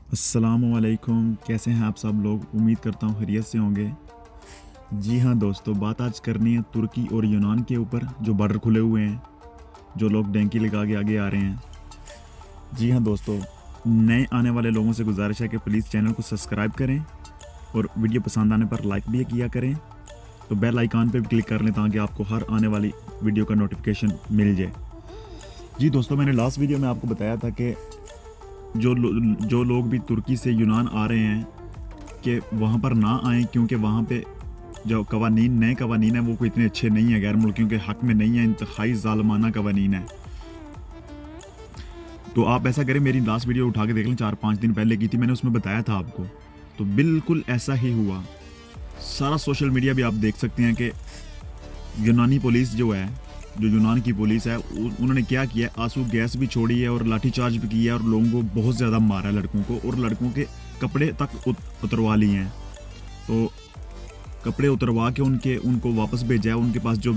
अस्सलामुअलैकुम, कैसे हैं आप सब लोग। उम्मीद करता हूँ खैरियत से होंगे। जी हाँ दोस्तों, बात आज करनी है तुर्की और यूनान के ऊपर, जो बॉर्डर खुले हुए हैं, जो लोग डैंकी लगा के आगे आ रहे हैं। जी हाँ दोस्तों, नए आने वाले लोगों से गुजारिश है कि प्लीज़ चैनल को सब्सक्राइब करें और वीडियो पसंद आने पर लाइक भी किया करें। तो बेल आइकन पे भी क्लिक कर लें ताकि आपको हर आने वाली वीडियो का नोटिफिकेशन मिल जाए। जी दोस्तों, मैंने लास्ट वीडियो में आपको बताया था कि जो लोग भी तुर्की से यूनान आ रहे हैं कि वहाँ पर ना आएँ, क्योंकि वहाँ पे जो नए कवानीन हैं वो कोई इतने अच्छे नहीं है, गैर मुल्कियों के हक़ में नहीं है, इंतहाई ज़ालिमाना कवानीन है। तो आप ऐसा करें, मेरी लास्ट वीडियो उठा के देख लें, 4-5 दिन पहले की थी, मैंने उसमें बताया था आपको। तो बिल्कुल ऐसा ही हुआ। सारा सोशल मीडिया भी आप देख सकते हैं कि यूनानी पुलिस जो है, जो यूनान की पुलिस है, उन्होंने क्या किया, आंसू गैस भी छोड़ी है और लाठीचार्ज भी किया है और लोगों को बहुत ज़्यादा मारा है, लड़कों को, और लड़कों के कपड़े तक उतरवा लिए हैं। तो कपड़े उतरवा के उनको वापस भेजा है। उनके पास जो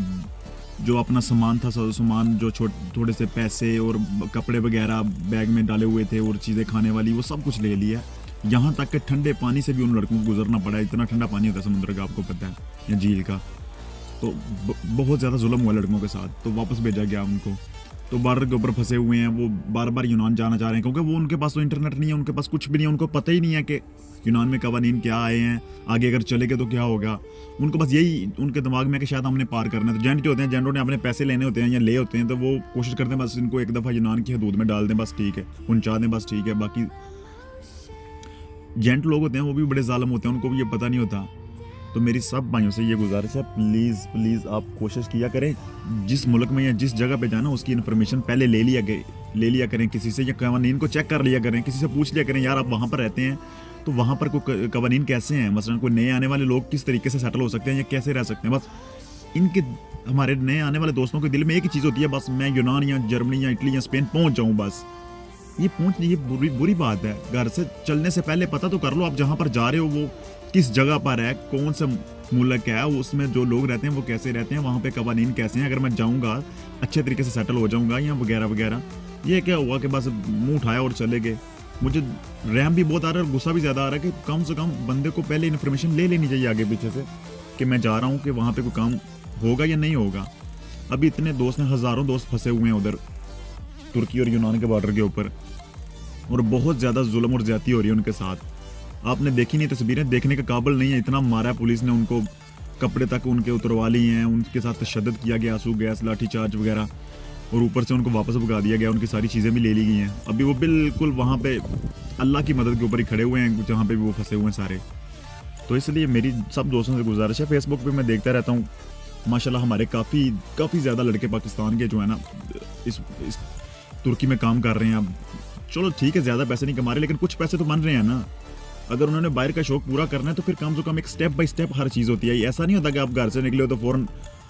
जो अपना सामान था, सामान जो थोड़े से पैसे और कपड़े वगैरह बैग में डाले हुए थे और चीज़ें खाने वाली, वो सब कुछ ले लिया। यहाँ तक कि ठंडे पानी से भी उन लड़कों को गुजरना पड़ा। इतना ठंडा पानी होता है समुद्र का, आपको पता है, या झील का। तो बहुत ज़्यादा जुल्म हुआ लड़कों के साथ। तो वापस भेजा गया उनको। तो बॉर्डर के ऊपर फंसे हुए हैं, वो बार बार यूनान जाना चाह रहे हैं, क्योंकि वो उनके पास तो इंटरनेट नहीं है, उनके पास कुछ भी नहीं है, उनको पता ही नहीं है कि यूनान में कवानीन क्या आए हैं, आगे अगर चले गए तो क्या होगा। उनको बस यही उनके दिमाग में है कि शायद हमने पार करना है। तो जेंट जो होते हैं, जेंटों ने अपने पैसे लेने होते हैं या ले होते हैं, तो वो कोशिश करते हैं बस इनको एक दफ़ा यूनान की हदूद में डाल दें, बस ठीक है, पहुँचा दें, बस ठीक है। बाकी जेंट लोग होते हैं वो भी बड़े जालिम होते हैं, उनको भी ये पता नहीं होता। तो मेरी सब भाइयों से ये गुजारिश है, प्लीज़ प्लीज़ आप कोशिश किया करें, जिस मुल्क में या जिस जगह पे जाना उसकी इन्फॉर्मेशन पहले ले लिया करें किसी से, या कवानीन को चेक कर लिया करें, किसी से पूछ लिया करें, यार आप वहाँ पर रहते हैं तो वहाँ पर कोई कवानीन कैसे हैं, मसलन कोई नए आने वाले लोग किस तरीके से सेटल हो सकते हैं या कैसे रह सकते हैं। बस इनके हमारे नए आने वाले दोस्तों के दिल में एक ही चीज़ होती है, बस मैं यूनान या जर्मनी या इटली या स्पेन पहुँच जाऊँ बस। ये बुरी बात है। घर से चलने से पहले पता तो कर लो आप जहाँ पर जा रहे हो वो किस जगह पर है, कौन सा मुल्क है, उसमें जो लोग रहते हैं वो कैसे रहते हैं, वहाँ पे कवानीन कैसे हैं, अगर मैं जाऊँगा अच्छे तरीके से सेटल हो जाऊँगा या वगैरह वगैरह। ये क्या हुआ कि बस मुंह उठाया और चले गए। मुझे रैम भी बहुत आ रहा है और गुस्सा भी ज़्यादा आ रहा है कि कम से कम बंदे को पहले इन्फॉर्मेशन ले लेनी चाहिए आगे पीछे से कि मैं जा रहा हूँ, कि वहाँ पर कोई काम होगा या नहीं होगा। अभी इतने दोस्त हैं, हज़ारों दोस्त फंसे हुए हैं उधर तुर्की और यूनान के बॉर्डर के ऊपर, और बहुत ज़्यादा जुल्म और ज़्यादती हो रही है उनके साथ। आपने देखी नहीं तस्वीरें, देखने के काबिल नहीं है, इतना मारा है पुलिस ने उनको, कपड़े तक उनके उतरवा लिए हैं, उनके साथ तशद्दुद किया गया, आंसू गैस, लाठीचार्ज वगैरह, और ऊपर से उनको वापस भगा दिया गया, उनकी सारी चीज़ें भी ले ली गई हैं। अभी वो बिल्कुल वहाँ पे अल्लाह की मदद के ऊपर ही खड़े हुए हैं, जहाँ पे भी वो फंसे हुए हैं सारे। तो इसलिए मेरी सब दोस्तों से गुजारिश है, फेसबुक पर मैं देखता रहता हूँ, माशाल्लाह हमारे काफ़ी ज़्यादा लड़के पाकिस्तान के जो है ना इस तुर्की में काम कर रहे हैं। अब चलो ठीक है, ज़्यादा पैसे नहीं कमा रहे, लेकिन कुछ पैसे तो बन रहे हैं ना। अगर उन्होंने बाहर का शौक पूरा करना है तो फिर कम से कम एक स्टेप बाय स्टेप हर चीज़ होती है। ऐसा नहीं होता कि आप घर से निकले हो तो फ़ौरन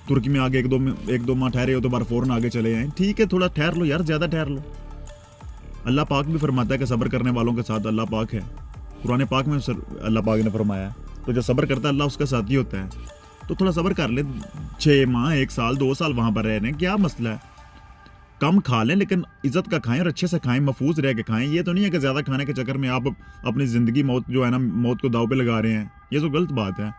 तुर्की में आगे एक दो माह ठहरे हो तो बार फ़ौरन आगे चले आए। ठीक है, थोड़ा ठहर लो यार, ज़्यादा ठहर लो। अल्लाह पाक भी फरमाता है कि सब्र करने वालों के साथ अल्लाह पाक है। कुरान पाक में अल्लाह पाक ने फरमाया है, तो जो सब्र करता है अल्लाह उसका साथी होता है। तो थोड़ा सब्र कर ले, 6 माह, 1 साल, 2 साल वहाँ पर रह रहे हैं, क्या मसला है। कम खा लें लेकिन इज्जत का खाएं और अच्छे से खाएं, महफूज रह के खाएं। ये तो नहीं है कि ज़्यादा खाने के चक्कर में आप अपनी ज़िंदगी मौत जो है ना, मौत को दाव पे लगा रहे हैं। ये तो गलत बात है।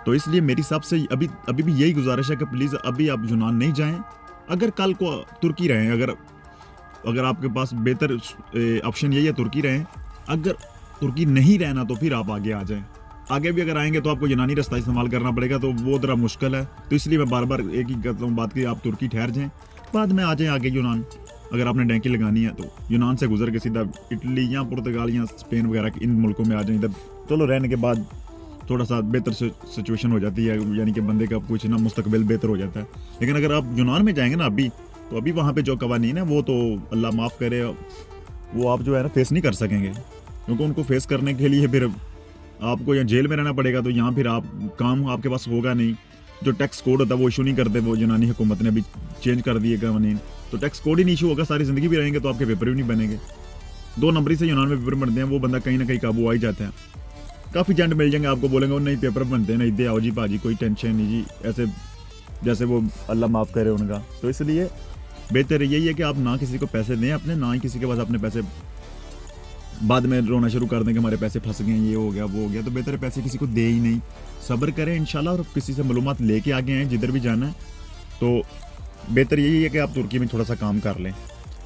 तो इसलिए मेरी सबसे अभी भी यही गुजारिश है कि प्लीज़ अभी आप यूनान नहीं जाएं। अगर कल को तुर्की रहें, अगर आपके पास बेहतर ऑप्शन यही है तुर्की रहें। अगर तुर्की नहीं रहना तो फिर आप आगे आ जाएं। आगे भी अगर आएंगे तो आपको यूनानी रास्ता इस्तेमाल करना पड़ेगा, तो वो ज़रा मुश्किल है। तो इसलिए मैं बार बार एक ही करता हूँ बात की, आप तुर्की ठहर जाएं, बाद में आ जाएं आगे यूनान। अगर आपने डैंकी लगानी है तो यूनान से गुजर के सीधा इटली या पुर्तगाल या स्पेन वगैरह इन मुल्कों में आ जाएं। इधर चलो रहने के बाद थोड़ा सा बेहतर सिचुएशन हो जाती है, यानी कि बंदे का कुछ ना मुस्तकबिल बेहतर हो जाता है। लेकिन अगर आप यूनान में जाएंगे ना अभी, तो अभी वहाँ पे जो कवानीन है वो तो अल्लाह माफ़ करे, वो आप जो है ना फेस नहीं कर सकेंगे, क्योंकि उनको फेस करने के लिए फिर आपको यहाँ जेल में रहना पड़ेगा। तो यहाँ फिर आप काम आपके पास होगा नहीं। जो टैक्स कोड होता है वो इशू नहीं करते, वो यूनानी हुकूमत ने अभी चेंज कर दिए कवानीन, तो टैक्स कोड ही नहीं इशू होगा, सारी ज़िंदगी भी रहेंगे तो आपके पेपर भी नहीं बनेंगे। 2 नंबरी से यूनान में पेपर बनते हैं, वो बंदा कहीं ना कहीं काबू आ ही जाता है। काफ़ी जेंट मिल जाएंगे आपको, बोलेंगे वो नहीं पेपर बनते हैं, नहीं दे आओ जी भाजी, कोई टेंशन नहीं जी, ऐसे जैसे वो अल्लाह माफ़ करे उनका। तो इसलिए बेहतर यही है कि आप ना किसी को पैसे दें अपने, ना ही किसी के पास अपने पैसे बाद में रोना शुरू कर दें कि हमारे पैसे फंस गए, ये हो गया वो हो गया। तो बेहतर है पैसे किसी को दे ही नहीं, सब्र करें इंशाल्लाह, और किसी से मालूमात लेके आगे आएँ जिधर भी जाना है। तो बेहतर यही है कि आप तुर्की में थोड़ा सा काम कर लें।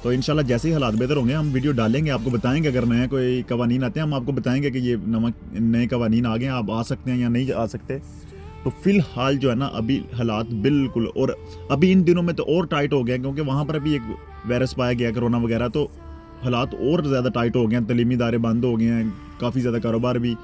तो इंशाल्लाह जैसे ही हालात बेहतर होंगे हम वीडियो डालेंगे, आपको बताएंगे। अगर नया कोई कवानीन आते हैं हम आपको बताएंगे कि ये नए कवानीन आ गए, आप आ सकते हैं या नहीं आ सकते। तो फ़िलहाल जो है ना अभी हालात बिल्कुल, और अभी इन दिनों में तो और टाइट हो गया, क्योंकि वहाँ पर अभी एक वायरस पाया गया कोरोना वगैरह, तो हालात और ज़्यादा टाइट हो गए हैं। तलीमी इदारे बंद हो गए हैं, काफ़ी ज़्यादा कारोबार भी,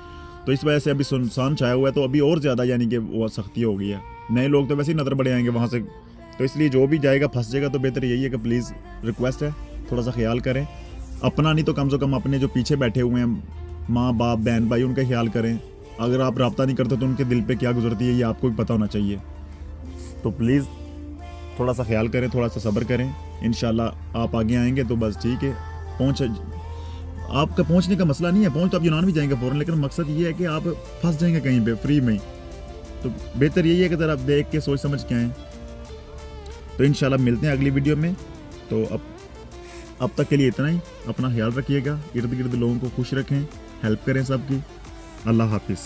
तो इस वजह से अभी सुनसान छाया हुआ है। तो अभी और ज़्यादा यानी कि वो सख्ती हो गई है। नए लोग तो वैसे ही नज़र बड़े आएंगे वहाँ से, तो इसलिए जो भी जाएगा फंस जाएगा। तो बेहतर यही है कि प्लीज़ रिक्वेस्ट है थोड़ा सा ख्याल करें अपना, नहीं तो कम से कम अपने जो पीछे बैठे हुए हैं माँ बाप बहन भाई उनका ख्याल करें। अगर आप रब्ता नहीं करते तो उनके दिल पे क्या गुजरती है ये आपको भी पता होना चाहिए। तो प्लीज़ थोड़ा सा ख्याल करें, थोड़ा सा सब्र करें, इंशाल्लाह आप आगे आएंगे तो बस ठीक है। आपका पहुंचने का मसला नहीं है, पहुंच तो आप यूनान भी जाएंगे फ़ौरन, लेकिन मकसद ये है कि आप फंस जाएंगे कहीं पे फ्री में। तो बेहतर यही है कि ज़रा आप देख के सोच समझ के आएँ। तो इंशाल्लाह मिलते हैं अगली वीडियो में। तो अब तक के लिए इतना ही। अपना ख्याल रखिएगा, इर्द गिर्द लोगों को खुश रखें, हेल्प करें सबकी। अल्लाह हाफिज़।